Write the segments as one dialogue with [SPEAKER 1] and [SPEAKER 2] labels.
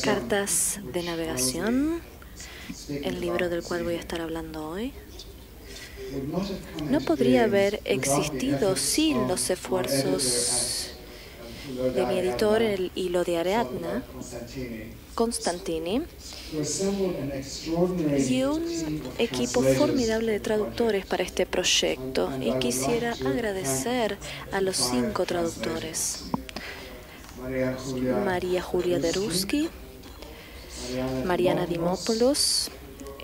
[SPEAKER 1] Cartas de navegación, el libro del cual voy a estar hablando hoy, no podría haber existido sin los esfuerzos de mi editor, el hilo de Ariadna Constantini, y un equipo formidable de traductores para este proyecto. Y quisiera agradecer a los 5 traductores: María Julia Deruski, Mariana Dimopoulos,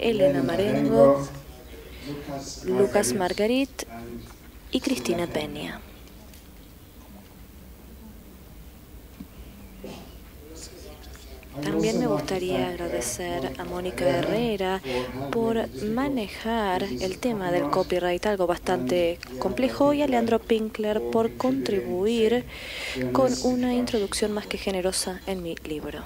[SPEAKER 1] Elena Marengo, Lucas Margarit y Cristina Peña. También me gustaría agradecer a Mónica Herrera por manejar el tema del copyright, algo bastante complejo, y a Leandro Pinkler por contribuir con una introducción más que generosa en mi libro.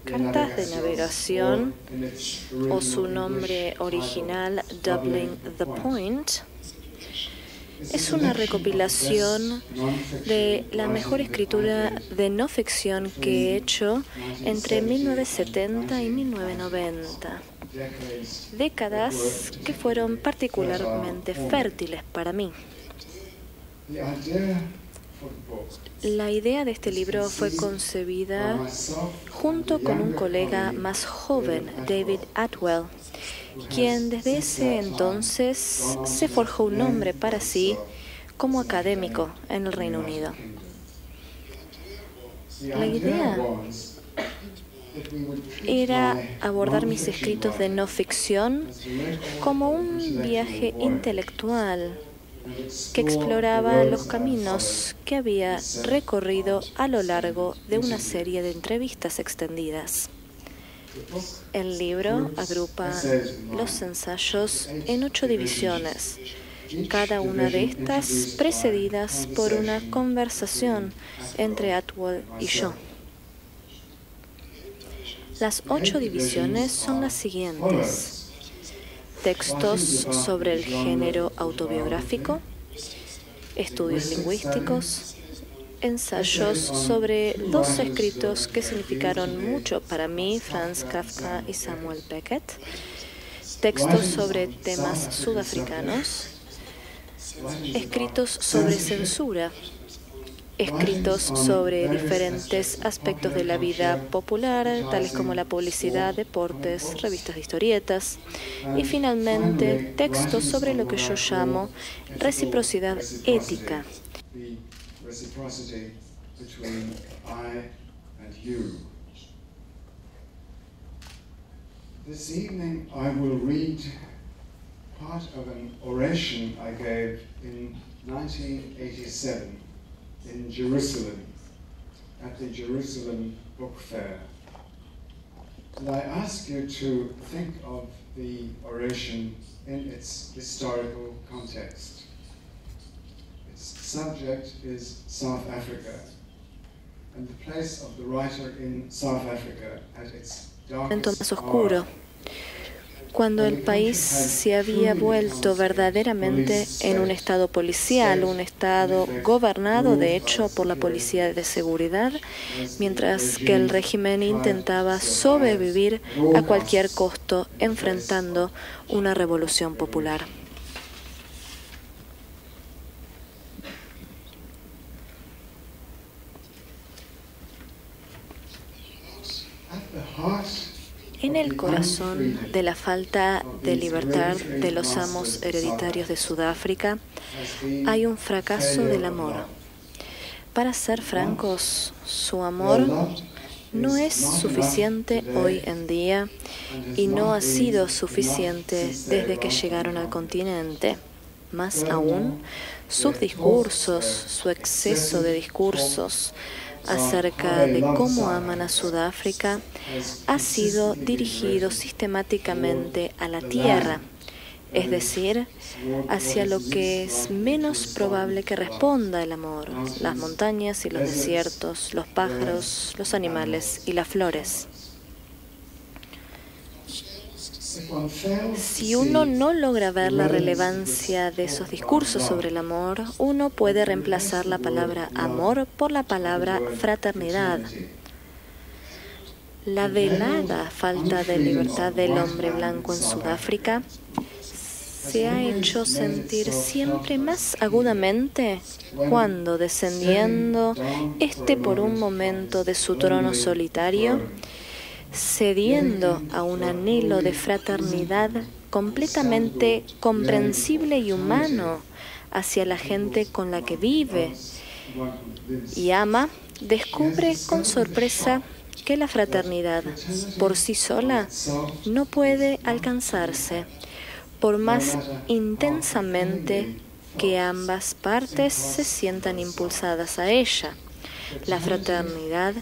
[SPEAKER 1] Cartas de navegación, o su nombre original, Doubling the Point, es una recopilación de la mejor escritura de no ficción que he hecho entre 1970 y 1990. Décadas que fueron particularmente fértiles para mí. La idea de este libro fue concebida junto con un colega más joven, David Atwell, quien desde ese entonces se forjó un nombre para sí como académico en el Reino Unido. La idea era abordar mis escritos de no ficción como un viaje intelectual que exploraba los caminos que había recorrido a lo largo de una serie de entrevistas extendidas. El libro agrupa los ensayos en 8 divisiones, cada una de estas precedidas por una conversación entre Atwell y yo. Las 8 divisiones son las siguientes: textos sobre el género autobiográfico, estudios lingüísticos, ensayos sobre 2 escritos que significaron mucho para mí, Franz Kafka y Samuel Beckett, textos sobre temas sudafricanos, escritos sobre censura, escritos sobre diferentes aspectos de la vida popular, tales como la publicidad, deportes, revistas de historietas, y finalmente textos sobre lo que yo llamo reciprocidad ética.
[SPEAKER 2] This evening I will read part of an oration I gave in 1987 in Jerusalem, at the Jerusalem Book Fair. And I ask you to think of the oration in its historical context. Its subject is South Africa, and the place of the writer in South Africa at its
[SPEAKER 1] Momento más oscuro, cuando el país se había vuelto verdaderamente en un estado policial, un estado gobernado de hecho por la policía de seguridad, mientras que el régimen intentaba sobrevivir a cualquier costo enfrentando una revolución popular. En el corazón de la falta de libertad de los amos hereditarios de Sudáfrica hay un fracaso del amor. Para ser francos, su amor no es suficiente hoy en día y no ha sido suficiente desde que llegaron al continente. Más aún, sus discursos, su exceso de discursos acerca de cómo aman a Sudáfrica ha sido dirigido sistemáticamente a la tierra, es decir, hacia lo que es menos probable que responda el amor: las montañas y los desiertos, los pájaros, los animales y las flores. Si uno no logra ver la relevancia de esos discursos sobre el amor, uno puede reemplazar la palabra amor por la palabra fraternidad. La velada falta de libertad del hombre blanco en Sudáfrica se ha hecho sentir siempre más agudamente cuando, descendiendo por un momento de su trono solitario, cediendo a un anhelo de fraternidad completamente comprensible y humano hacia la gente con la que vive y ama, descubre con sorpresa que la fraternidad por sí sola no puede alcanzarse, por más intensamente que ambas partes se sientan impulsadas a ella. La fraternidad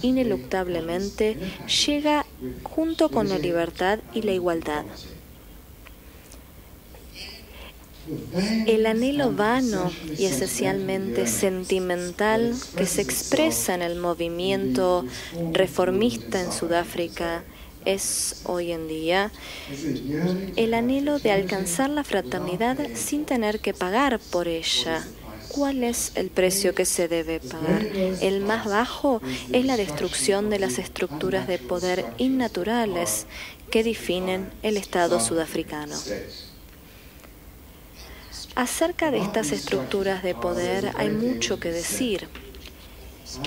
[SPEAKER 1] ineluctablemente llega junto con la libertad y la igualdad. El anhelo vano y esencialmente sentimental que se expresa en el movimiento reformista en Sudáfrica es hoy en día el anhelo de alcanzar la fraternidad sin tener que pagar por ella. ¿Cuál es el precio que se debe pagar? El más bajo es la destrucción de las estructuras de poder innaturales que definen el Estado sudafricano. Acerca de estas estructuras de poder hay mucho que decir.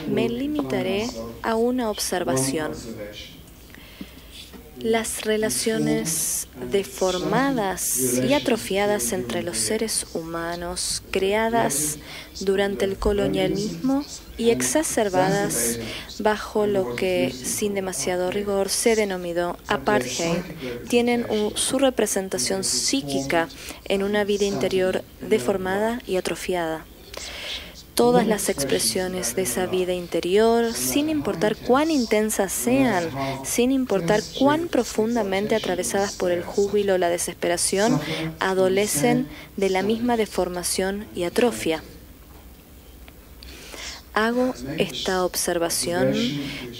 [SPEAKER 1] Me limitaré a una observación. Las relaciones deformadas y atrofiadas entre los seres humanos, creadas durante el colonialismo y exacerbadas bajo lo que, sin demasiado rigor, se denominó apartheid, tienen su representación psíquica en una vida interior deformada y atrofiada. Todas las expresiones de esa vida interior, sin importar cuán intensas sean, sin importar cuán profundamente atravesadas por el júbilo o la desesperación, adolecen de la misma deformación y atrofia. Hago esta observación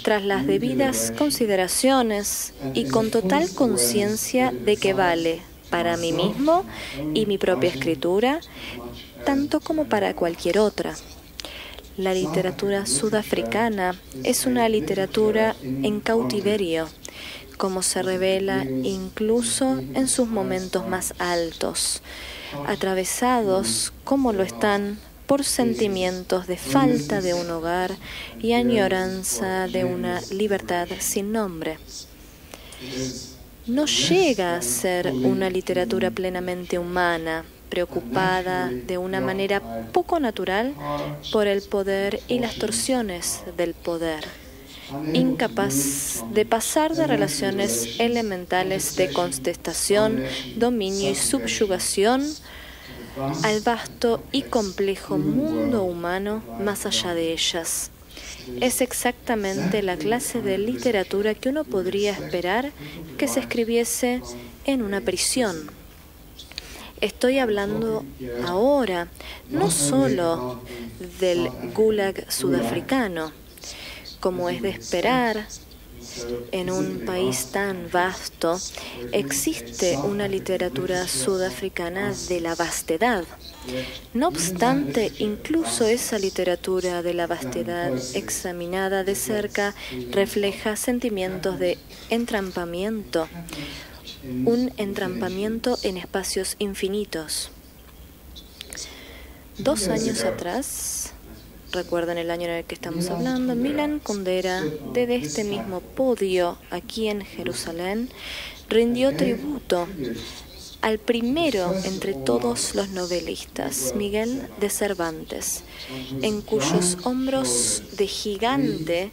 [SPEAKER 1] tras las debidas consideraciones y con total conciencia de que vale para mí mismo y mi propia escritura, tanto como para cualquier otra. La literatura sudafricana es una literatura en cautiverio, como se revela incluso en sus momentos más altos, atravesados como lo están por sentimientos de falta de un hogar y añoranza de una libertad sin nombre. No llega a ser una literatura plenamente humana, preocupada de una manera poco natural por el poder y las torsiones del poder, incapaz de pasar de relaciones elementales de contestación, dominio y subyugación al vasto y complejo mundo humano más allá de ellas. Es exactamente la clase de literatura que uno podría esperar que se escribiese en una prisión. Estoy hablando ahora no solo del Gulag sudafricano, como es de esperar. En un país tan vasto existe una literatura sudafricana de la vastedad. No obstante, incluso esa literatura de la vastedad examinada de cerca refleja sentimientos de entrampamiento, un entrampamiento en espacios infinitos. 2 años atrás, recuerdan el año en el que estamos hablando, Milan Kundera, desde este mismo podio aquí en Jerusalén, rindió tributo al primero entre todos los novelistas, Miguel de Cervantes, en cuyos hombros de gigante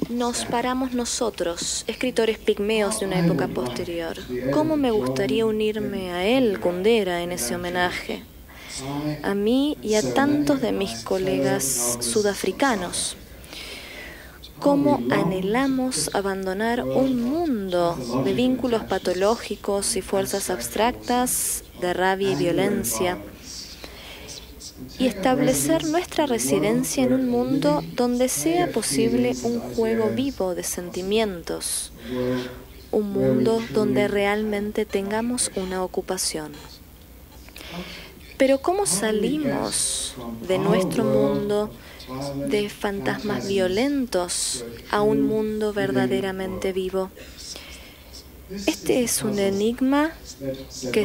[SPEAKER 1] nos paramos nosotros, escritores pigmeos de una época posterior. ¿Cómo me gustaría unirme a él, Kundera, en ese homenaje? A mí y a tantos de mis colegas sudafricanos. ¿Cómo anhelamos abandonar un mundo de vínculos patológicos y fuerzas abstractas, de rabia y violencia? y establecer nuestra residencia en un mundo donde sea posible un juego vivo de sentimientos, un mundo donde realmente tengamos una ocupación. Pero ¿cómo salimos de nuestro mundo de fantasmas violentos a un mundo verdaderamente vivo? Este es un enigma que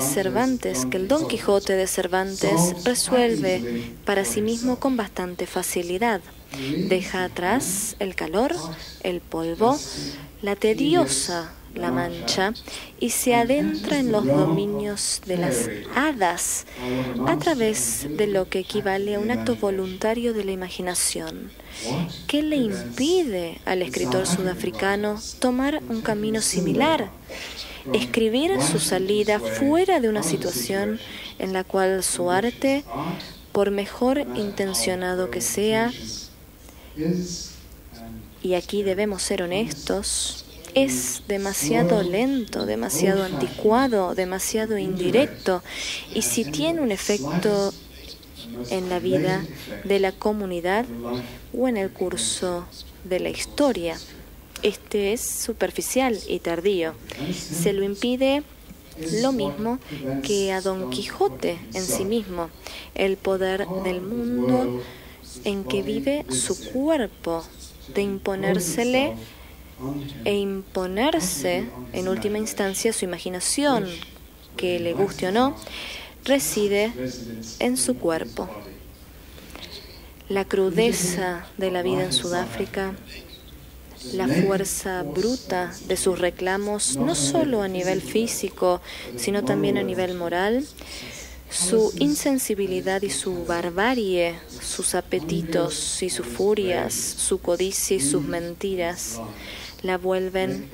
[SPEAKER 1] el Don Quijote de Cervantes resuelve para sí mismo con bastante facilidad. Deja atrás el calor, el polvo, la tediosa La Mancha y se adentra en los dominios de las hadas a través de lo que equivale a un acto voluntario de la imaginación. ¿Qué le impide al escritor sudafricano tomar un camino similar? Escribir su salida fuera de una situación en la cual su arte, por mejor intencionado que sea, y aquí debemos ser honestos, es demasiado lento, demasiado anticuado, demasiado indirecto, y si tiene un efecto en la vida de la comunidad o en el curso de la historia, este es superficial y tardío. Se lo impide lo mismo que a Don Quijote en sí mismo, el poder del mundo en que vive su cuerpo, de imponérsele e imponerse en última instancia su imaginación, que le guste o no, reside en su cuerpo. La crudeza de la vida en Sudáfrica, la fuerza bruta de sus reclamos, no solo a nivel físico, sino también a nivel moral, su insensibilidad y su barbarie, sus apetitos y sus furias, su codicia y sus mentiras, la vuelven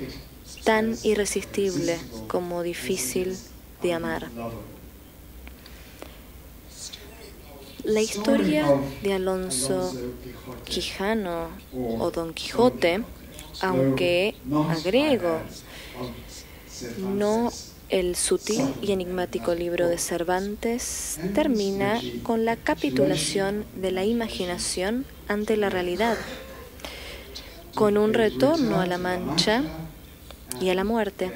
[SPEAKER 1] tan irresistible como difícil de amar. La historia de Alonso Quijano o Don Quijote, aunque agrego, no el sutil y enigmático libro de Cervantes, termina con la capitulación de la imaginación ante la realidad, con un retorno a la Mancha y a la muerte.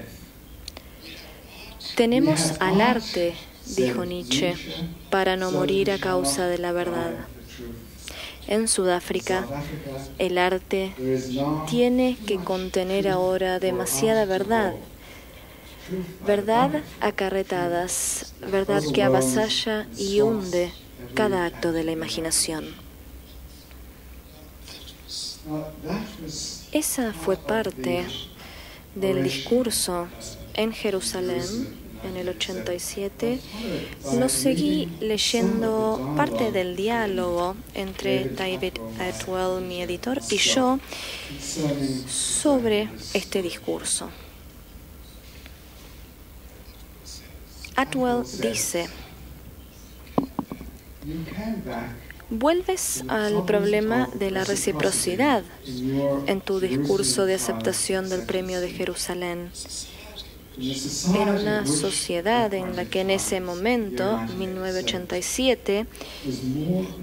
[SPEAKER 1] Tenemos al arte, dijo Nietzsche, para no morir a causa de la verdad. En Sudáfrica, el arte tiene que contener ahora demasiada verdad. Verdad acarretadas, verdad que avasalla y hunde cada acto de la imaginación. Esa fue parte del discurso en Jerusalén en el 87. Lo seguí leyendo parte del diálogo entre David Atwell, mi editor, y yo sobre este discurso. Atwell dice: vuelves al problema de la reciprocidad en tu discurso de aceptación del Premio de Jerusalén. En una sociedad en la que en ese momento, 1987,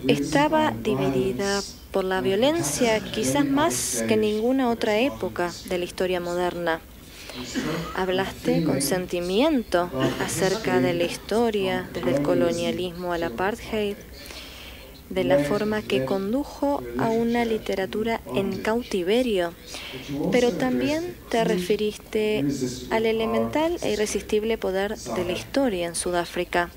[SPEAKER 1] estaba dividida por la violencia quizás más que ninguna otra época de la historia moderna. Hablaste con sentimiento acerca de la historia, desde el colonialismo al apartheid, de la forma que condujo a una literatura en cautiverio, pero también te referiste al elemental e irresistible poder de la historia en Sudáfrica.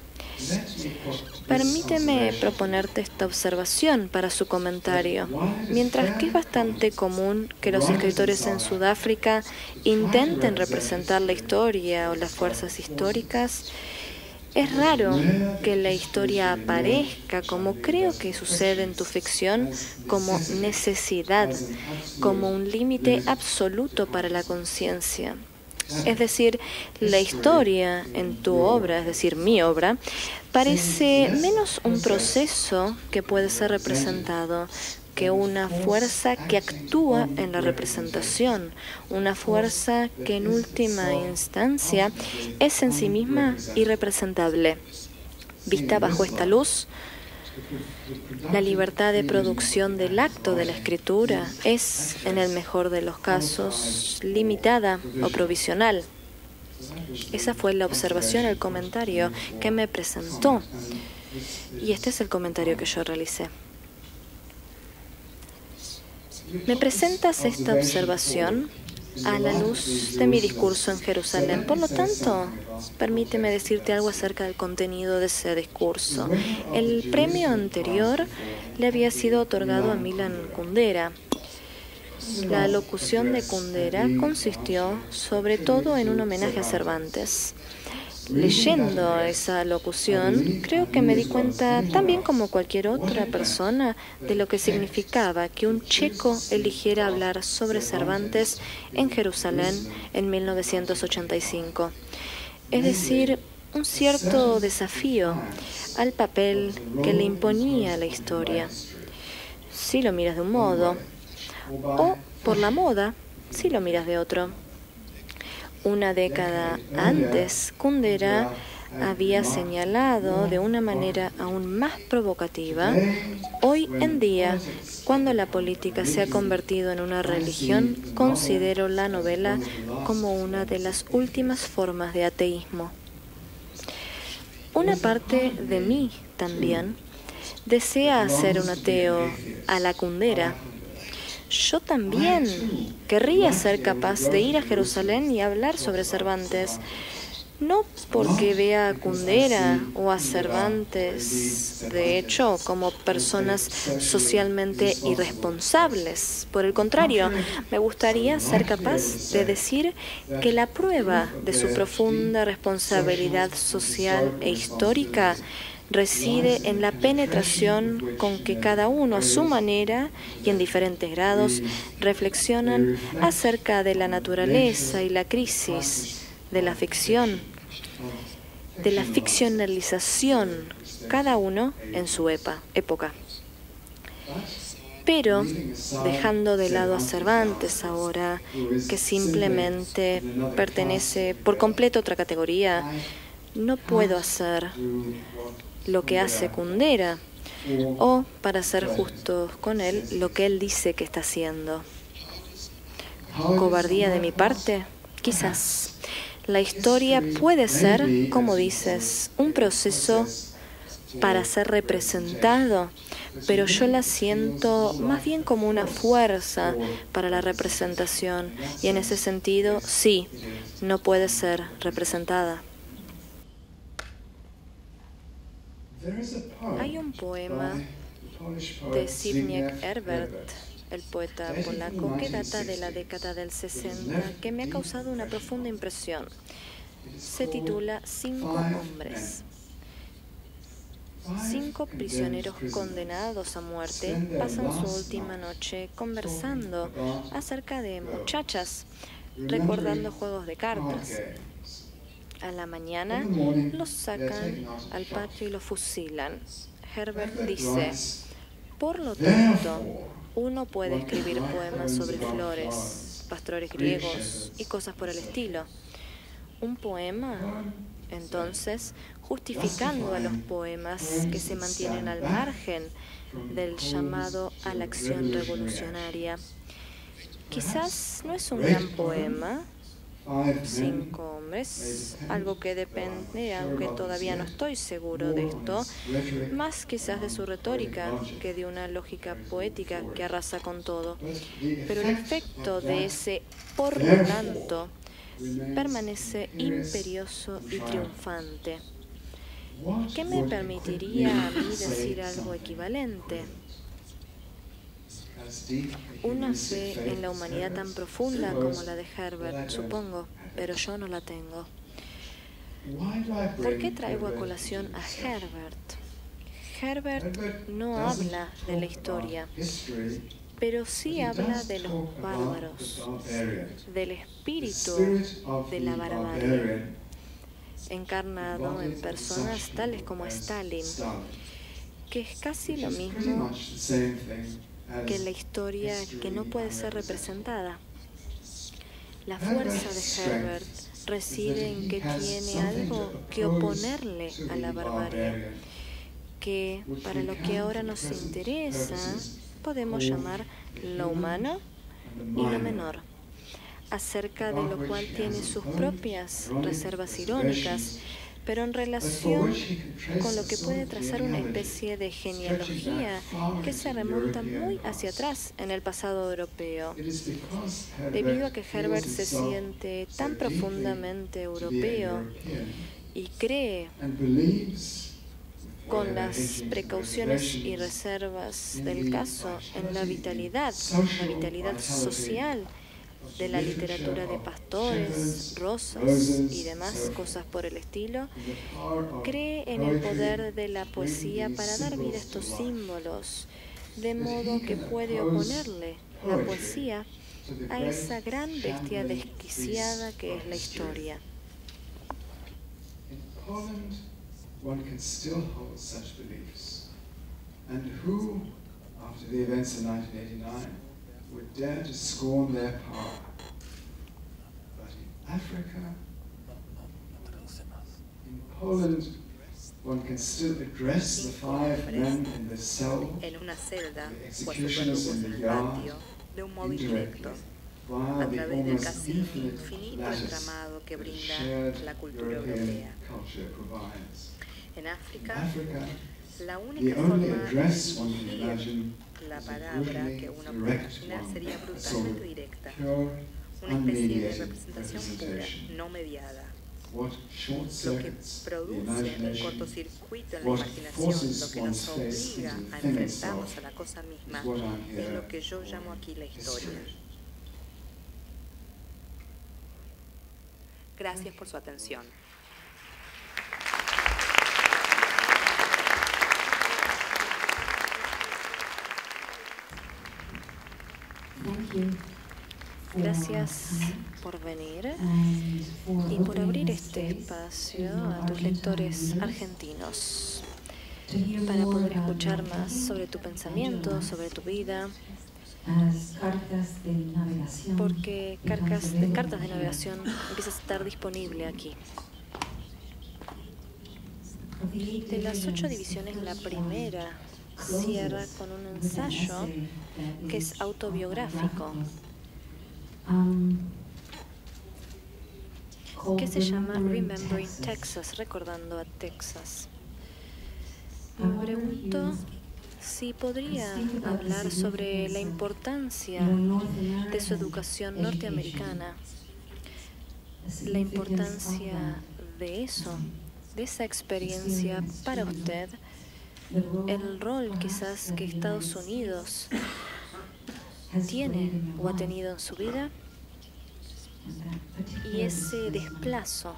[SPEAKER 1] Permíteme proponerte esta observación para su comentario. Mientras que es bastante común que los escritores en Sudáfrica intenten representar la historia o las fuerzas históricas, es raro que la historia aparezca, como creo que sucede en tu ficción, como necesidad, como un límite absoluto para la conciencia. Es decir, la historia en tu obra, es decir, mi obra, parece menos un proceso que puede ser representado que una fuerza que actúa en la representación, una fuerza que en última instancia es en sí misma irrepresentable. Vista bajo esta luz, La libertad de producción del acto de la escritura es, en el mejor de los casos, limitada o provisional. Esa fue la observación, el comentario que me presentó. Y este es el comentario que yo realicé. Me presentas esta observación a la luz de mi discurso en Jerusalén. Por lo tanto, permíteme decirte algo acerca del contenido de ese discurso. El premio anterior le había sido otorgado a Milan Kundera. La locución de Kundera consistió sobre todo en un homenaje a Cervantes. Leyendo esa locución, creo que me di cuenta, tan bien como cualquier otra persona, de lo que significaba que un checo eligiera hablar sobre Cervantes en Jerusalén en 1985. Es decir, un cierto desafío al papel que le imponía la historia. Si lo miras de un modo, o por la moda, si lo miras de otro. Una década antes, Kundera había señalado de una manera aún más provocativa: hoy en día, cuando la política se ha convertido en una religión, considero la novela como una de las últimas formas de ateísmo. Una parte de mí también desea ser un ateo a la Kundera. Yo también querría ser capaz de ir a Jerusalén y hablar sobre Cervantes, no porque vea a Kundera o a Cervantes, de hecho, como personas socialmente irresponsables. Por el contrario, me gustaría ser capaz de decir que la prueba de su profunda responsabilidad social e histórica reside en la penetración con que cada uno a su manera y en diferentes grados reflexionan acerca de la naturaleza y la crisis de la ficción, de la ficcionalización, cada uno en su época. Pero, dejando de lado a Cervantes ahora, que simplemente pertenece por completo a otra categoría, no puedo hacer lo que hace Kundera, o, para ser justos con él, lo que él dice que está haciendo. ¿Cobardía de mi parte? Quizás. La historia puede ser, como dices, un proceso para ser representado, pero yo la siento más bien como una fuerza para la representación, y en ese sentido, sí, no puede ser representada. Hay un poema de Zbigniew Herbert, el poeta polaco, que data de la década del 60, que me ha causado una profunda impresión. Se titula 5 hombres. 5 prisioneros condenados a muerte pasan su última noche conversando acerca de muchachas, recordando juegos de cartas. A la mañana los sacan al patio y los fusilan. Herbert dice: por lo tanto, uno puede escribir poemas sobre flores, pastores griegos y cosas por el estilo. Un poema, entonces, justificando a los poemas que se mantienen al margen del llamado a la acción revolucionaria. Quizás no es un gran poema, 5 hombres, algo que depende, aunque todavía no estoy seguro de esto, más quizás de su retórica que de una lógica poética que arrasa con todo. Pero el efecto de ese por lo tanto permanece imperioso y triunfante. ¿Qué me permitiría a mí decir algo equivalente? Una fe en la humanidad tan profunda como la de Herbert, supongo, pero yo no la tengo. ¿Por qué traigo a colación a Herbert? Herbert no habla de la historia, pero sí habla de los bárbaros, del espíritu de la barbarie, encarnado en personas tales como Stalin, que es casi lo mismo que la historia que no puede ser representada. La fuerza de Herbert reside en que tiene algo que oponerle a la barbarie, que para lo que ahora nos interesa podemos llamar lo humano y lo menor, acerca de lo cual tiene sus propias reservas irónicas, pero en relación con lo que puede trazar una especie de genealogía que se remonta muy hacia atrás en el pasado europeo. Debido a que Herbert se siente tan profundamente europeo y cree, con las precauciones y reservas del caso, en la vitalidad social de la literatura de pastores, rosas y demás cosas por el estilo, cree en el poder de la poesía para dar vida a estos símbolos, de modo que puede oponerle la poesía a esa gran bestia desquiciada que es la historia.
[SPEAKER 2] One can still hold such beliefs. And who, after the events of 1989, would dare to scorn their power? But in Africa, in Poland, one can still address the 5 men in the cell, the executioners in the yard, indirectly, via the almost infinite lattice that shared European culture provides.
[SPEAKER 1] En África, la
[SPEAKER 2] the
[SPEAKER 1] única
[SPEAKER 2] only
[SPEAKER 1] forma
[SPEAKER 2] address
[SPEAKER 1] de
[SPEAKER 2] one can
[SPEAKER 1] dirigir
[SPEAKER 2] imagine
[SPEAKER 1] la
[SPEAKER 2] is a
[SPEAKER 1] palabra
[SPEAKER 2] brutally
[SPEAKER 1] que uno puede
[SPEAKER 2] direct
[SPEAKER 1] imaginar
[SPEAKER 2] one,
[SPEAKER 1] sería
[SPEAKER 2] a sort
[SPEAKER 1] brutalmente
[SPEAKER 2] of
[SPEAKER 1] directa,
[SPEAKER 2] pure,
[SPEAKER 1] una especie de
[SPEAKER 2] unmediated
[SPEAKER 1] representación pura,
[SPEAKER 2] representation.
[SPEAKER 1] no mediada,
[SPEAKER 2] What short
[SPEAKER 1] lo que
[SPEAKER 2] circuits the
[SPEAKER 1] produce un
[SPEAKER 2] imagination,
[SPEAKER 1] cortocircuito en la
[SPEAKER 2] what
[SPEAKER 1] imaginación,
[SPEAKER 2] forces
[SPEAKER 1] lo que
[SPEAKER 2] one's
[SPEAKER 1] nos
[SPEAKER 2] face
[SPEAKER 1] obliga
[SPEAKER 2] into
[SPEAKER 1] a
[SPEAKER 2] the thing
[SPEAKER 1] enfrentarnos
[SPEAKER 2] itself,
[SPEAKER 1] a la cosa misma,
[SPEAKER 2] is what I'm
[SPEAKER 1] es
[SPEAKER 2] here
[SPEAKER 1] lo que yo llamo
[SPEAKER 2] for
[SPEAKER 1] aquí la
[SPEAKER 2] history.
[SPEAKER 1] historia. Gracias por su atención. Gracias por venir y por abrir este espacio a tus lectores argentinos para poder escuchar más sobre tu pensamiento, sobre tu vida, porque Cartas de Navegación empieza a estar disponible aquí. De las 8 divisiones, la primera cierra con un ensayo que es autobiográfico, que se llama Remembering Texas, recordando a Texas. Me pregunto si podría hablar sobre la importancia de su educación norteamericana, la importancia de eso, de esa experiencia para usted, el rol quizás que Estados Unidos tiene o ha tenido en su vida y ese desplazo.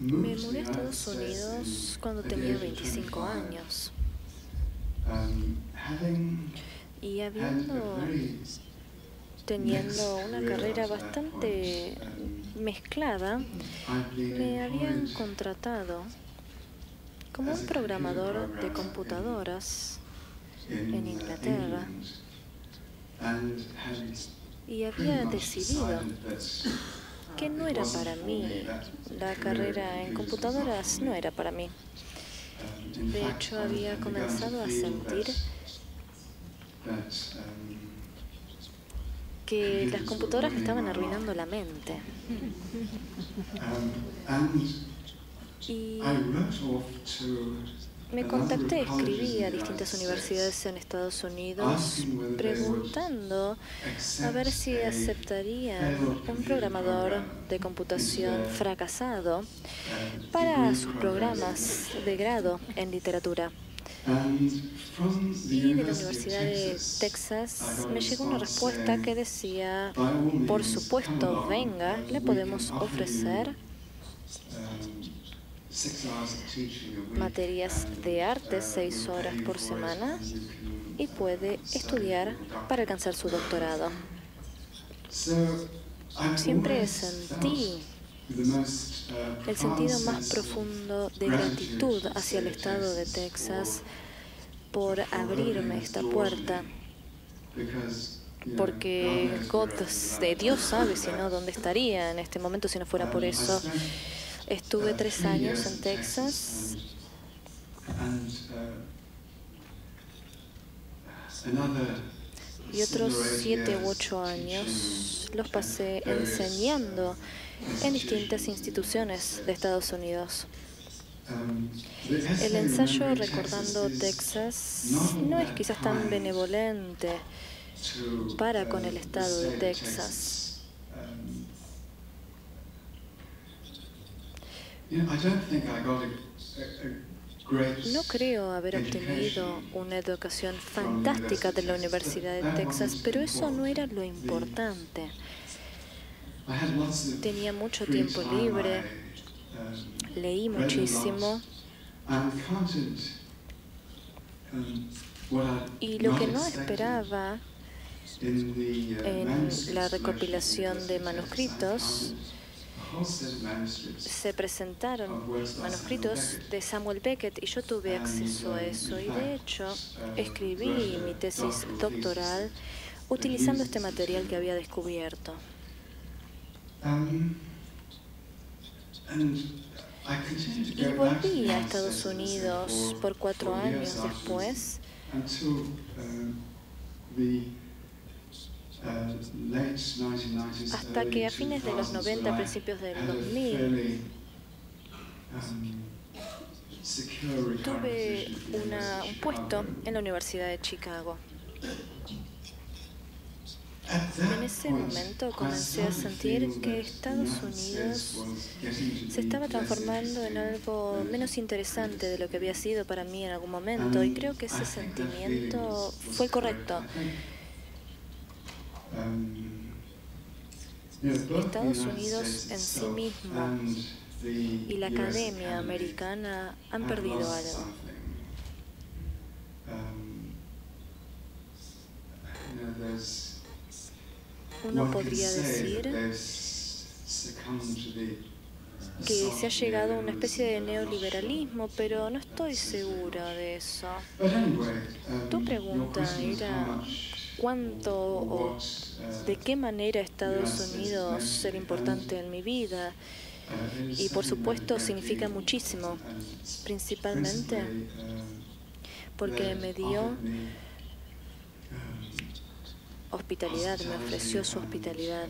[SPEAKER 1] Me mudé a Estados Unidos cuando tenía 25 años y teniendo una carrera bastante mezclada, me habían contratado como un programador de computadoras en Inglaterra y había decidido que no era para mí, la carrera en computadoras no era para mí. De hecho, había comenzado a sentir que las computadoras me estaban arruinando la mente. Y me contacté, escribí a distintas universidades en Estados Unidos preguntando a ver si aceptarían un programador de computación fracasado para sus programas de grado en literatura. Y de la Universidad de Texas me llegó una respuesta que decía, por supuesto, venga, le podemos ofrecer materias de arte 6 horas por semana y puede estudiar para alcanzar su doctorado. Siempre sentí el sentido más profundo de gratitud hacia el estado de Texas por abrirme esta puerta porque Dios sabe si no dónde estaría en este momento si no fuera por eso. Estuve 3 años en Texas y otros 7 u 8 años los pasé enseñando en distintas instituciones de Estados Unidos. El ensayo recordando Texas no es quizás tan benevolente para con el estado de Texas. No creo haber obtenido una educación fantástica de la Universidad de Texas, pero eso no era lo importante. Tenía mucho tiempo libre, leí muchísimo y lo que no esperaba en la recopilación de manuscritos, se presentaron manuscritos de Samuel Beckett y yo tuve acceso a eso y de hecho escribí mi tesis doctoral utilizando este material que había descubierto. Y volví a Estados Unidos por 4 años después hasta que a fines de los 90, principios del 2000, tuve un puesto en la Universidad de Chicago. En ese momento comencé a sentir que Estados Unidos se estaba transformando en algo menos interesante de lo que había sido para mí en algún momento, y creo que ese sentimiento fue el correcto. Estados Unidos en sí mismo y la academia americana han perdido algo. Uno podría decir que se ha llegado a una especie de neoliberalismo, pero no estoy segura de eso. Tu pregunta era cuánto o de qué manera Estados Unidos será importante en mi vida. Y por supuesto significa muchísimo, principalmente porque me dio hospitalidad, me ofreció su hospitalidad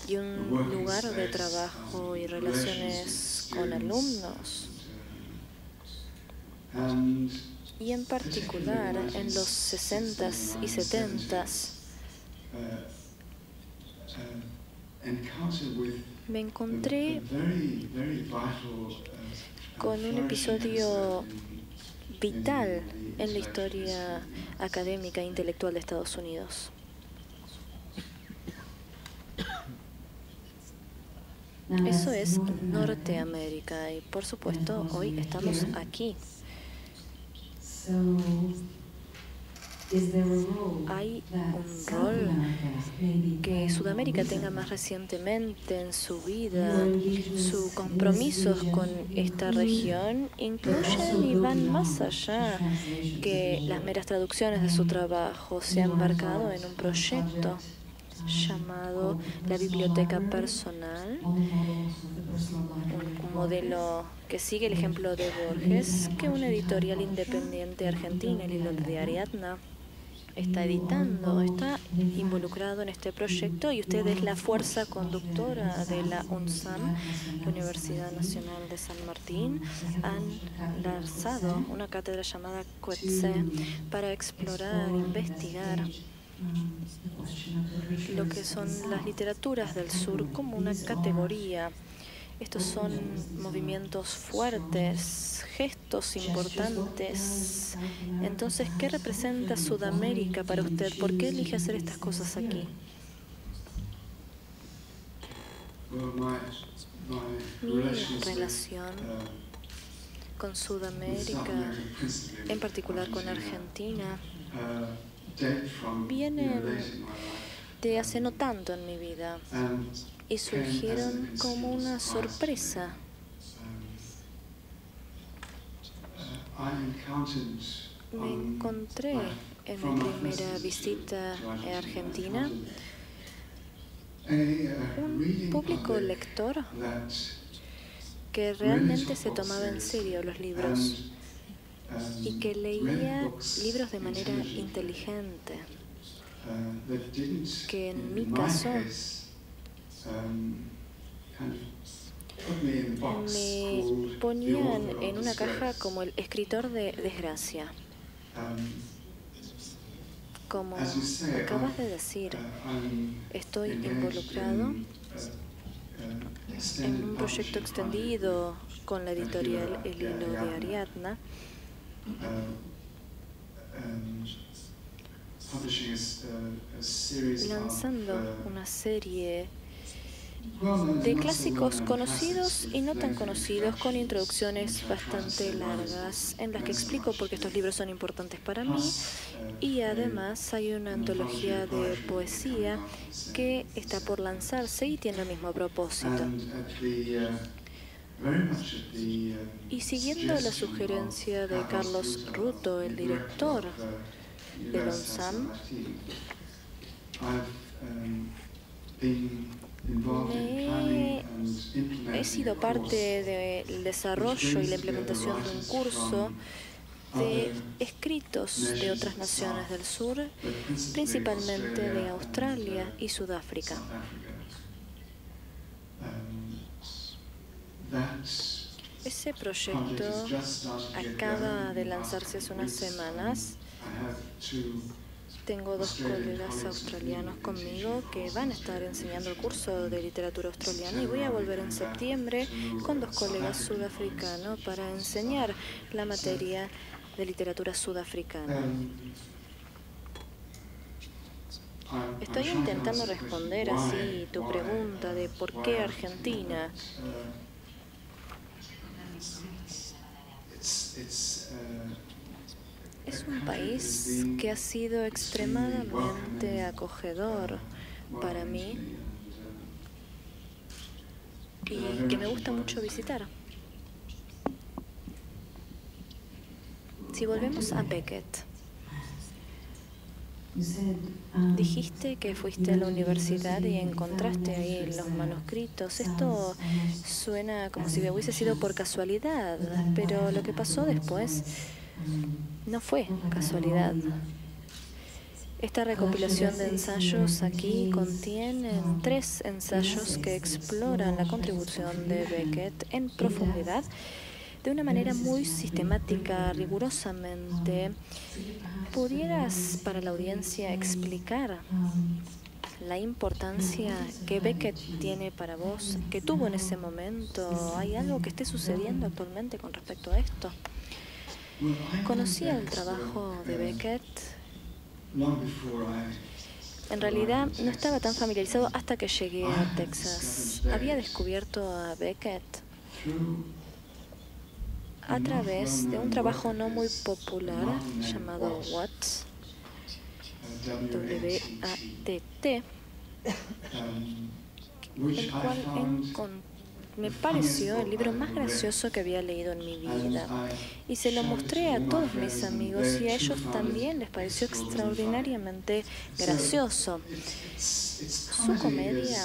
[SPEAKER 1] y un lugar de trabajo y relaciones con alumnos. Y en particular en los 60s y 70s me encontré con un episodio vital en la historia académica e intelectual de Estados Unidos. Eso es Norteamérica y por supuesto hoy estamos aquí. ¿Hay un rol que Sudamérica tenga más recientemente en su vida? Sus compromisos con esta región incluyen y van más allá que las meras traducciones de su trabajo. Se ha embarcado en un proyecto llamado la Biblioteca Personal, un modelo que sigue el ejemplo de Borges, que una editorial independiente argentina, el Hilo de Ariadna, está editando, está involucrado en este proyecto, y usted es la fuerza conductora de la UNSAM, la Universidad Nacional de San Martín. Han lanzado una cátedra llamada Coetzee para explorar, investigar lo que son las literaturas del sur como una categoría. Estos son movimientos fuertes, gestos importantes. Entonces, ¿qué representa Sudamérica para usted? ¿Por qué elige hacer estas cosas aquí? Mi relación con Sudamérica, en particular con Argentina, vienen de hace no tanto en mi vida y surgieron como una sorpresa. me encontré en mi primera visita a Argentina un público lector que realmente se tomaba en serio los libros y que leía libros de manera inteligente, que en mi caso me ponían en una caja como el escritor de desgracia. Como acabas de decir, estoy involucrado en un proyecto extendido con la editorial El Hilo de Ariadna, lanzando una serie de clásicos conocidos y no tan conocidos, con introducciones bastante largas en las que explico por qué estos libros son importantes para mí, y además hay una antología de poesía que está por lanzarse y tiene el mismo propósito. Y siguiendo la sugerencia de Carlos Ruto, el director de LONSAM, he sido parte del desarrollo y la implementación de un curso de escritos de otras naciones del sur, principalmente de Australia y Sudáfrica. Ese proyecto acaba de lanzarse hace unas semanas. Tengo dos colegas australianos conmigo que van a estar enseñando el curso de literatura australiana, y voy a volver en septiembre con dos colegas sudafricanos para enseñar la materia de literatura sudafricana. Estoy intentando responder así tu pregunta de por qué Argentina. Es un país que ha sido extremadamente acogedor para mí y que me gusta mucho visitar. Si volvemos a Beckett, dijiste que fuiste a la universidad y encontraste ahí los manuscritos. Esto suena como si hubiese sido por casualidad, pero lo que pasó después no fue casualidad. Esta recopilación de ensayos aquí contiene 3 ensayos que exploran la contribución de Beckett en profundidad, de una manera muy sistemática, rigurosamente. ¿Pudieras para la audiencia explicar la importancia que Beckett tiene para vos, que tuvo en ese momento? ¿Hay algo que esté sucediendo actualmente con respecto a esto? Conocía el trabajo de Beckett. En realidad no estaba tan familiarizado hasta que llegué a Texas. Había descubierto a Beckett a través de un trabajo no muy popular llamado Watts, W-A-T-T, el cual me pareció el libro más gracioso que había leído en mi vida. Y se lo mostré a todos mis amigos y a ellos también les pareció extraordinariamente gracioso. Su comedia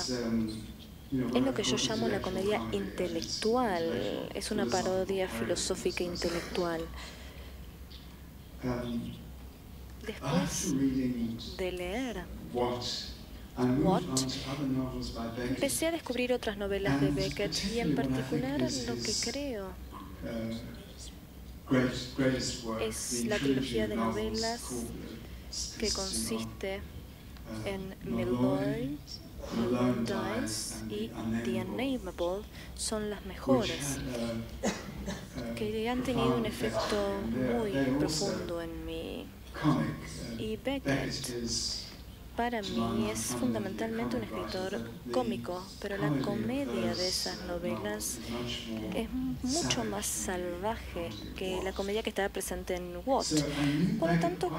[SPEAKER 1] es lo que yo llamo la comedia intelectual. Es una parodia filosófica intelectual. Después de leer Watt, empecé a descubrir otras novelas de Beckett y en particular lo que creo es la trilogía de novelas que consiste en Milloy, Dies y The Unnameable. Son las mejores, que han tenido un efecto muy profundo en mí. Y Beckett para mí es fundamentalmente un escritor cómico, pero la comedia de esas novelas es mucho más salvaje que la comedia que estaba presente en Watt. Por lo tanto,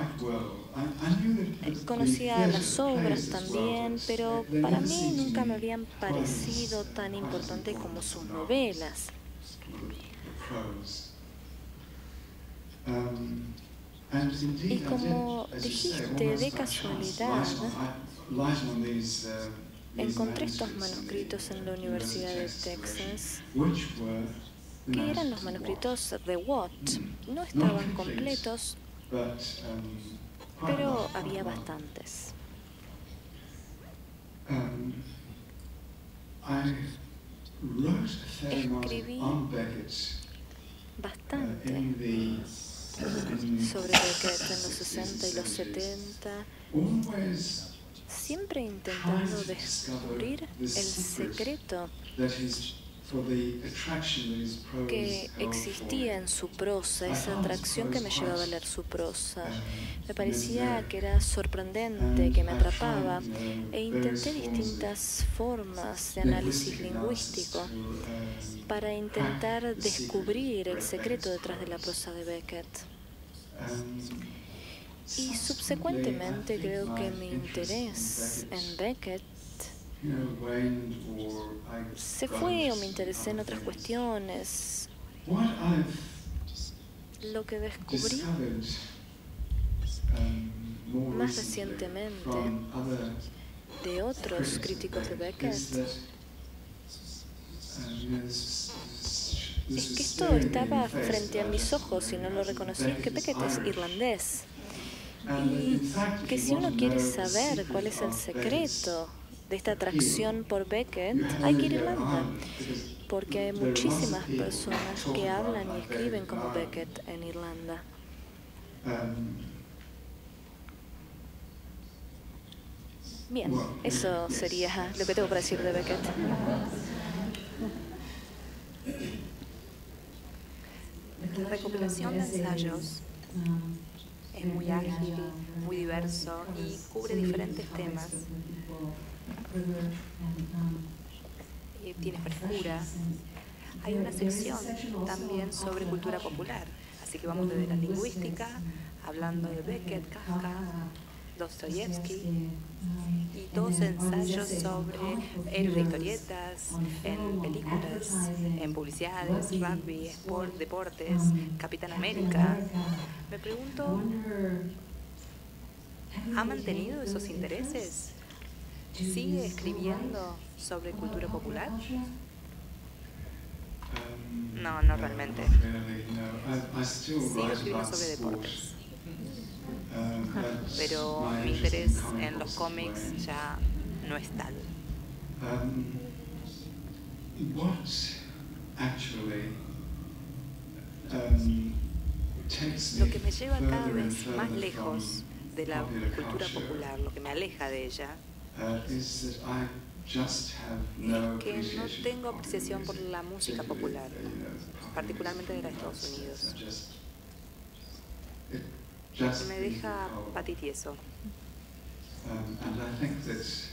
[SPEAKER 1] conocía las obras también, pero para mí nunca me habían parecido tan importantes como sus novelas. Y como dijiste, de casualidad, encontré estos manuscritos en la Universidad de Texas, que eran los manuscritos de Watt. No estaban completos, pero había bastantes. Escribí bastante sobre Beckett en los 60 y los 70, siempre intentando descubrir el secreto que existía en su prosa, esa atracción que me llevaba a leer su prosa. Me parecía que era sorprendente, que me atrapaba, e intenté distintas formas de análisis lingüístico para intentar descubrir el secreto detrás de la prosa de Beckett. Y subsecuentemente creo que mi interés en Beckett se fue o me interesé en otras cuestiones. Lo que descubrí más recientemente de otros críticos de Beckett es que esto estaba frente a mis ojos y no lo reconocí, es que Beckett es irlandés. Y que si uno quiere saber cuál es el secreto de esta atracción por Beckett, hay que ir a Irlanda, porque hay muchísimas personas que hablan y escriben como Beckett en Irlanda. Bien, eso sería lo que tengo para decir de Beckett.
[SPEAKER 3] La recopilación de ensayos es muy ágil, muy diverso y cubre diferentes temas. Tiene frescura. Hay una sección también sobre cultura popular, así que vamos desde la lingüística, hablando de Beckett, Kafka, Dostoyevsky, y dos ensayos sobre héroes de historietas, en películas, en publicidades, rugby, deportes, Capitán América. Me pregunto, ¿ha mantenido esos intereses? ¿Sigue escribiendo sobre cultura popular? No, no realmente. Sigo escribiendo sobre deportes. Pero mi interés en los cómics ya no es tal. Lo que me lleva cada vez más lejos de la cultura popular, lo que me aleja de ella, es que no tengo apreciación por la música popular, particularmente de los Estados Unidos. Me deja patitieso.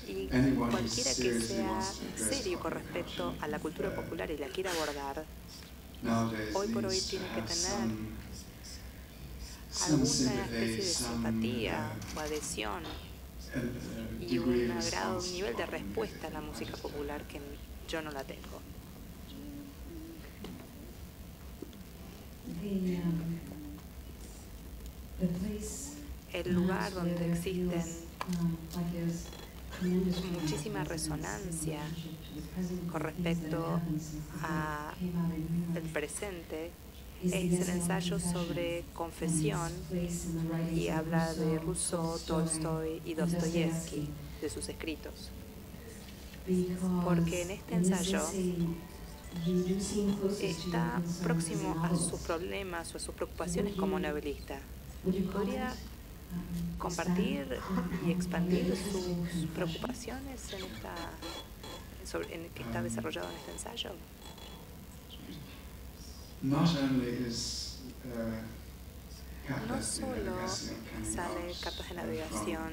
[SPEAKER 3] Y cualquiera que sea serio con respecto a la cultura popular y la quiera abordar, hoy por hoy tiene que tener alguna especie de simpatía o adhesión y un nivel de respuesta a la música popular que yo no la tengo. El lugar donde existen muchísima resonancia con respecto al presente es el ensayo sobre confesión, y habla de Rousseau, Tolstoy y Dostoyevsky, de sus escritos. Porque en este ensayo está próximo a sus problemas o a sus preocupaciones como novelista. ¿Podría compartir y expandir sus preocupaciones en que está desarrollado en este ensayo?
[SPEAKER 2] No solo
[SPEAKER 3] sale Cartas de Navegación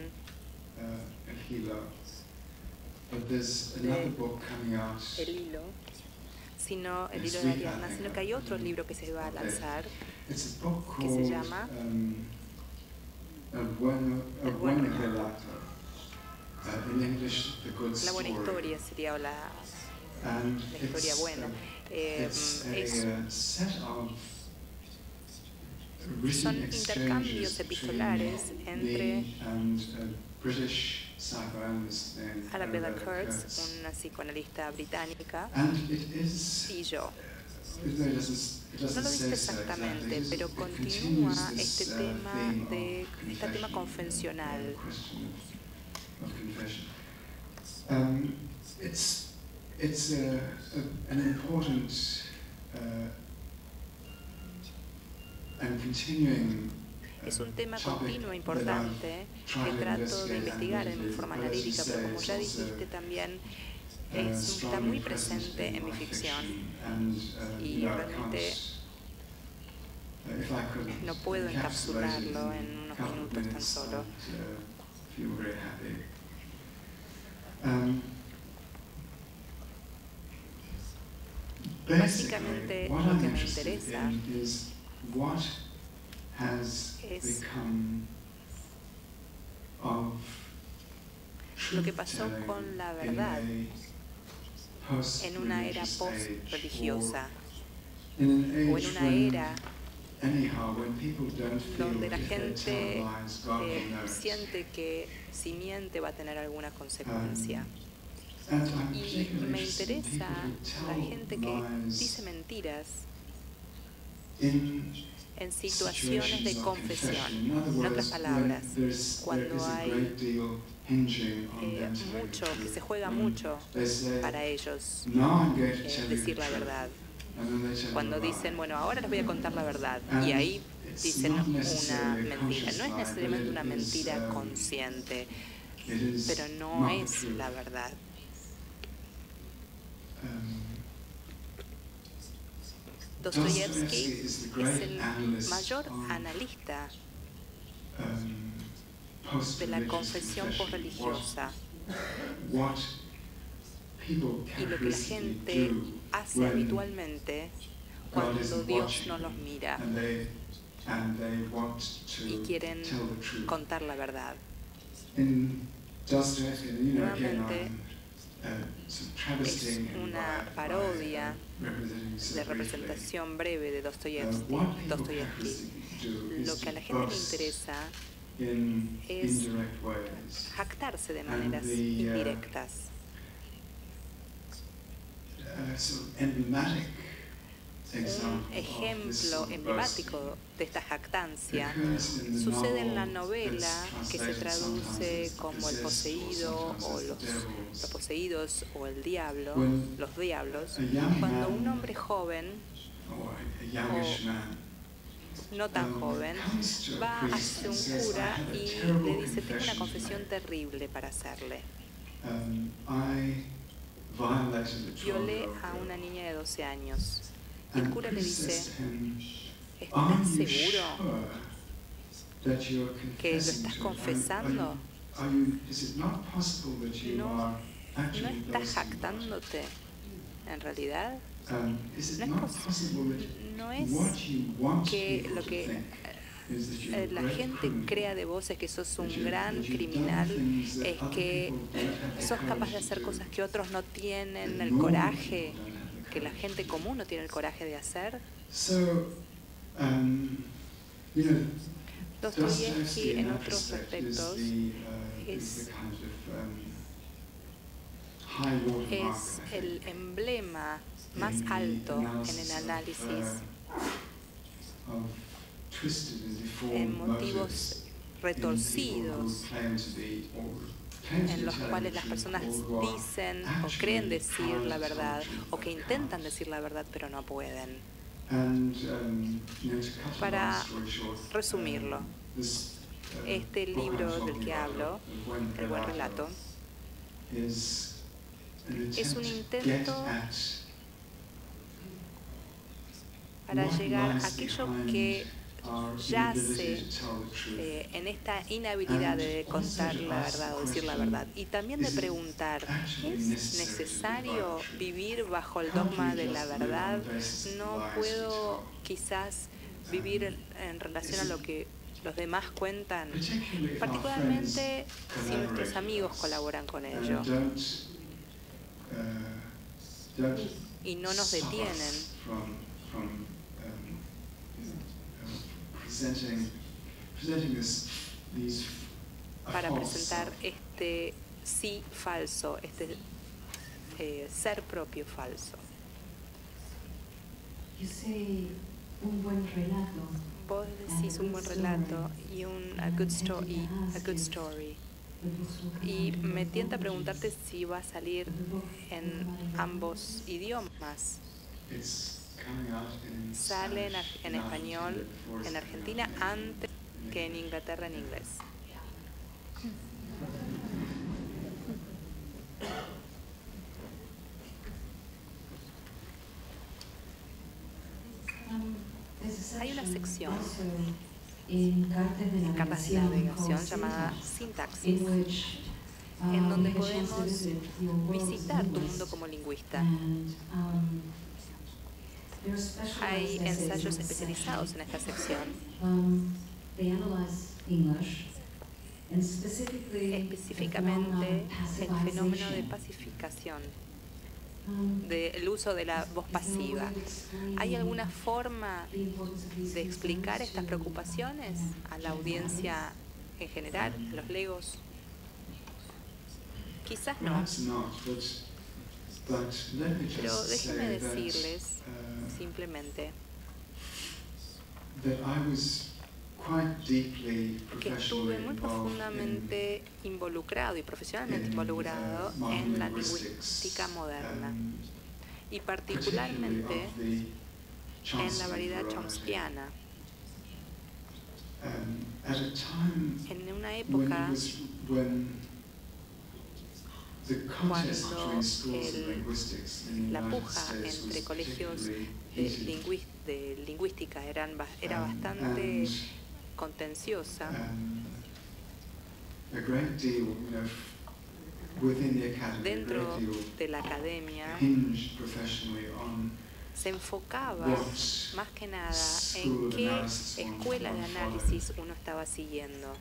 [SPEAKER 3] El Hilo, sino El Hilo de Ariadna, sino que hay otro libro que se va a lanzar que se llama El Buen Relato. La buena historia sería la historia buena. Es Son intercambios epistolares entre Arabella Kurtz, una psicoanalista británica, y yo. No lo dice exactamente, pero continúa este tema confesional.
[SPEAKER 2] It's an important and continuing
[SPEAKER 3] Es un tema continuo importante que trato de investigar en forma analítica, pero como ya dijiste también está muy presente en mi ficción y realmente no puedo encapsularlo en unos minutos tan solo. Básicamente lo que me interesa es lo que pasó con la verdad en una era post-religiosa o en una era donde la gente siente que si miente va a tener alguna consecuencia. Y me interesa la gente que dice mentiras en situaciones de confesión. En otras palabras, cuando hay mucho, que se juega mucho para ellos decir la verdad. Cuando dicen, bueno, ahora les voy a contar la verdad, y ahí dicen una mentira. No es necesariamente una mentira consciente, pero no es la verdad. Dostoyevsky es el mayor analista de la confesión posreligiosa y lo que la gente hace habitualmente cuando Dios no los mira y quieren contar la verdad. Nuevamente, es una parodia de representación breve de Dostoyevsky. Lo que a la gente le interesa es jactarse de maneras indirectas. Un ejemplo emblemático de esta jactancia sucede en la novela que se traduce como El poseído o los poseídos o el diablo, los diablos, cuando un hombre joven o no tan joven va hacia un cura y le dice: tengo una confesión terrible para hacerle. Violé a una niña de 12 años. El cura le dice: ¿estás seguro que lo estás confesando? ¿No estás jactándote en realidad? No es que lo que la gente crea de vos es que sos un gran criminal, es que sos capaz de hacer cosas que otros no tienen el coraje, que la gente común no tiene el coraje de hacer. Dostoyevsky, en otros aspectos, es el emblema más alto en el análisis en motivos retorcidos en los cuales las personas dicen o creen decir la verdad o que intentan decir la verdad pero no pueden. Para resumirlo, este libro del que hablo, El buen relato, es un intento para llegar a aquello que yace en esta inhabilidad de contar la verdad o decir la verdad, y también de preguntar: ¿es necesario vivir bajo el dogma de la verdad? ¿No puedo quizás vivir en relación a lo que los demás cuentan? Particularmente si nuestros amigos colaboran con ello y no nos detienen para presentar este sí falso, este ser propio falso.
[SPEAKER 4] Un buen relato.
[SPEAKER 3] Vos decís un buen relato y a good story. Y me tienta preguntarte si va a salir en ambos idiomas. Sale en español en Argentina antes que en Inglaterra en inglés. Hay una sección en cartas de navegación llamada Sintaxis, en donde podemos visitar tu mundo como lingüista. Hay ensayos especializados en esta sección. Específicamente el fenómeno de pacificación, del uso de la voz pasiva. ¿Hay alguna forma de explicar estas preocupaciones a la audiencia en general, a los legos? Quizás no. Pero déjenme decirles simplemente que estuve muy profundamente involucrado y profesionalmente involucrado en la lingüística moderna y particularmente en la variedad chomskiana. En una época cuando la puja entre colegios de lingüística era bastante contenciosa, dentro de la academia se enfocaba más que nada en qué escuela de análisis uno estaba siguiendo.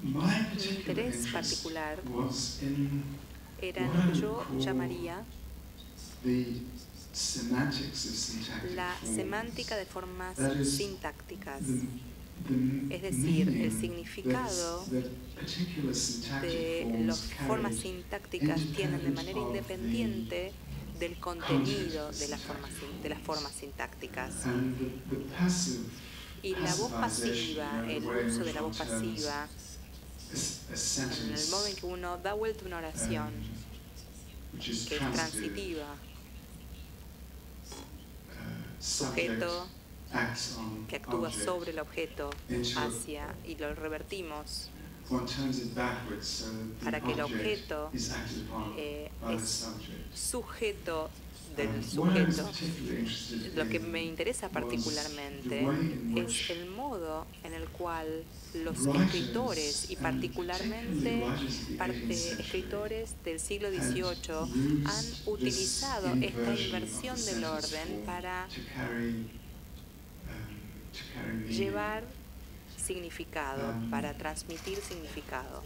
[SPEAKER 3] Mi interés particular era lo que yo llamaría la semántica de formas sintácticas, es decir, el significado de las formas sintácticas tienen de manera independiente del contenido de las formas sintácticas. Y la voz pasiva, el uso de la voz pasiva, en el modo en que uno da vuelta una oración, que es transitiva, sujeto que actúa sobre el objeto hacia y lo revertimos para que el objeto es sujeto del sujeto. Lo que me interesa particularmente es el modo en el cual los escritores, y particularmente escritores del siglo XVIII, han utilizado esta inversión del orden para llevar significado, para transmitir significado.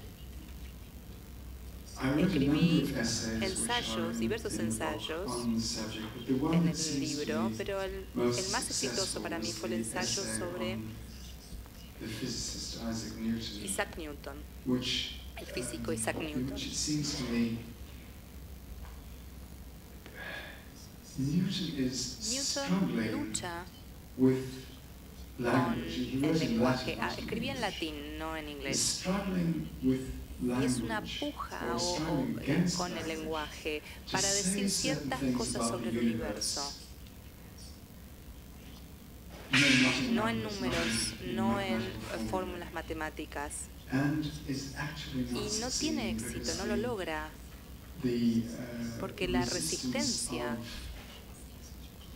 [SPEAKER 3] Escribí ensayos, diversos ensayos en el libro, pero el más exitoso para mí fue el ensayo sobre Isaac Newton, el físico Isaac Newton. Newton lucha con el lenguaje. Escribí en latín, no en inglés. Y es una puja con el lenguaje para decir ciertas cosas sobre el universo. No en números, no en fórmulas matemáticas. Y no tiene éxito, no lo logra, porque la resistencia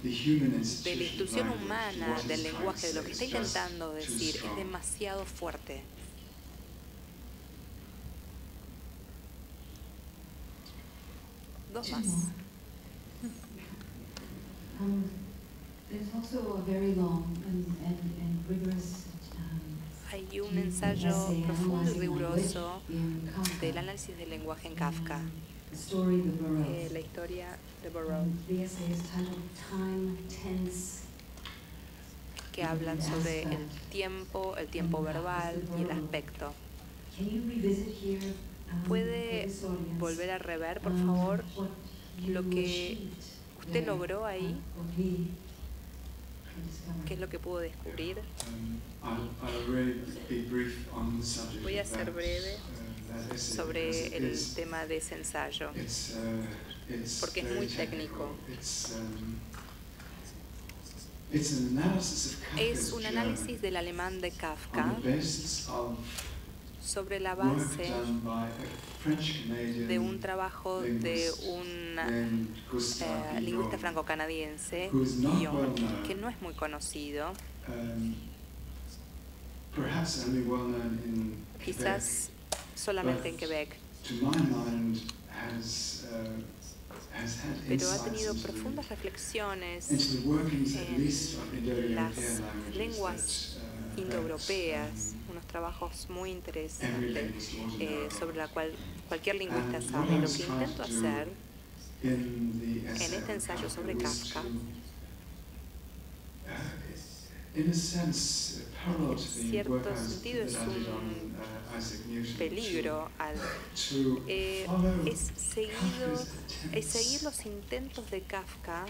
[SPEAKER 3] de la intuición humana, del lenguaje, de lo que está intentando decir, es demasiado fuerte. Dos más. Hay un ensayo profundo y riguroso del análisis del lenguaje en Kafka, la historia de Burroughs, que hablan sobre el tiempo verbal y el aspecto. ¿Puede volver a rever, por favor, lo que usted logró ahí? ¿Qué es lo que pudo descubrir? Voy a ser breve sobre el tema de ese ensayo, porque es muy técnico. Es un análisis del alemán de Kafka sobre la base de un trabajo de un lingüista franco-canadiense, Guillaume, que no es muy conocido, quizás solamente en Quebec, pero ha tenido profundas reflexiones en las lenguas indoeuropeas, unos trabajos muy interesantes sobre la cual cualquier lingüista sabe. Lo que intento hacer en este ensayo sobre Kafka, en cierto sentido es un peligro, es seguir los intentos de Kafka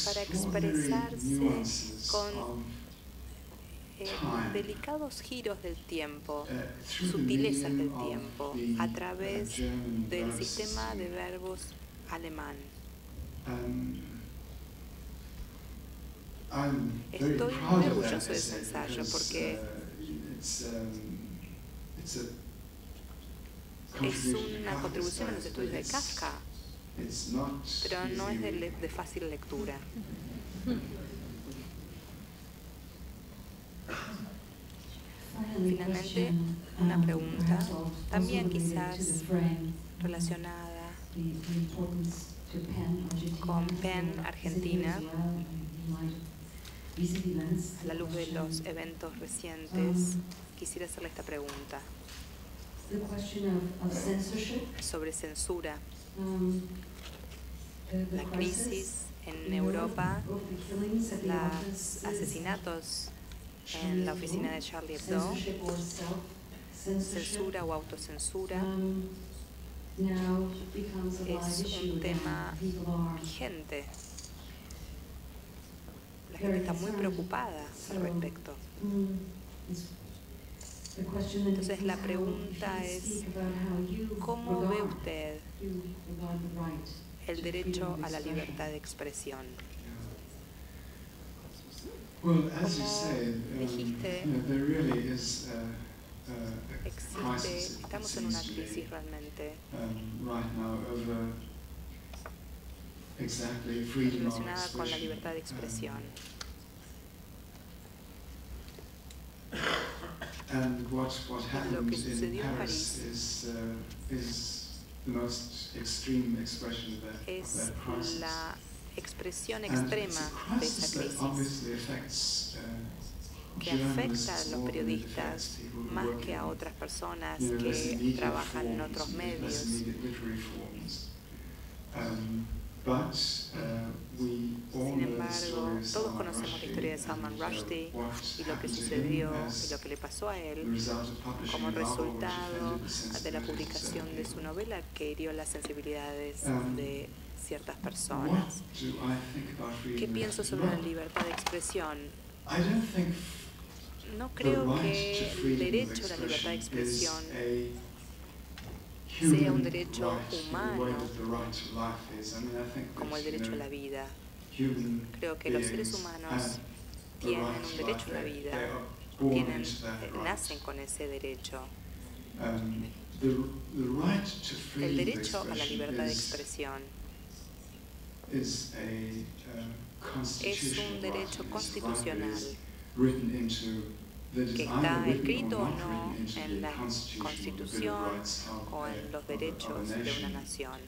[SPEAKER 3] para expresarse con delicados giros del tiempo, sutilezas del tiempo, a través del sistema de verbos alemán. Estoy muy orgulloso de ese ensayo porque es una contribución a los estudios de Kafka, pero no es de fácil lectura. Finalmente, una pregunta, también quizás relacionada con Penn, Argentina, a la luz de los eventos recientes. Quisiera hacerle esta pregunta sobre censura. La crisis en Europa, los asesinatos en la oficina de Charlie Hebdo, censura o autocensura, es un tema vigente. La gente está muy preocupada al respecto. Entonces la pregunta es, ¿cómo ve usted el derecho a la libertad de expresión? Como dijiste, estamos en una crisis realmente relacionada con la libertad de expresión. Lo que sucedió en París es la expresión extrema de esa crisis, que afecta a los periodistas más que a otras personas que trabajan en otros medios. Sin embargo, todos conocemos la historia de Salman Rushdie y lo que sucedió y lo que le pasó a él como resultado de la publicación de su novela que hirió las sensibilidades de ciertas personas. ¿Qué pienso sobre la libertad de expresión? No creo que el derecho a la libertad de expresión sea un derecho humano como el derecho a la vida. Creo que los seres humanos tienen un derecho a la vida, nacen con ese derecho. El derecho a la libertad de expresión es un derecho constitucional que está escrito o no en la Constitución o en los derechos de una nación.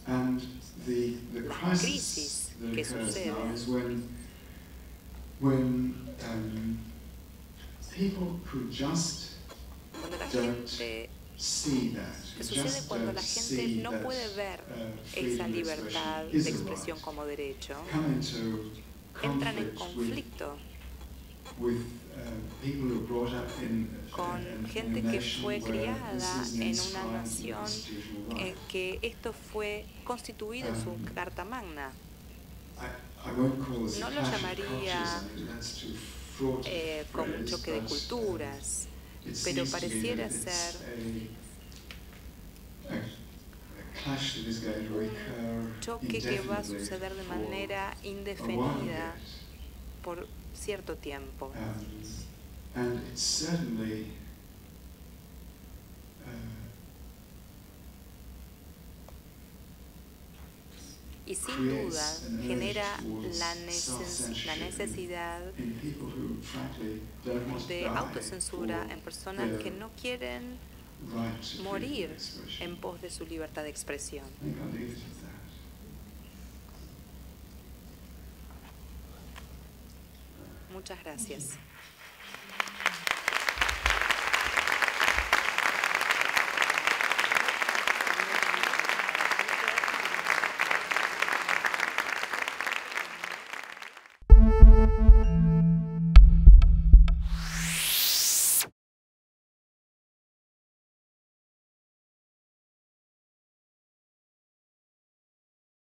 [SPEAKER 3] Las crisis que suceden cuando la gente sucede cuando la gente no puede ver esa libertad de expresión como derecho, entran en conflicto con gente que fue criada en una nación que esto fue constituido en su Carta Magna. No lo llamaría como un choque de culturas, pero pareciera ser un choque que va a suceder de manera indefinida por cierto tiempo. Y sin duda genera la necesidad de autocensura en personas que no quieren morir en pos de su libertad de expresión. Muchas gracias.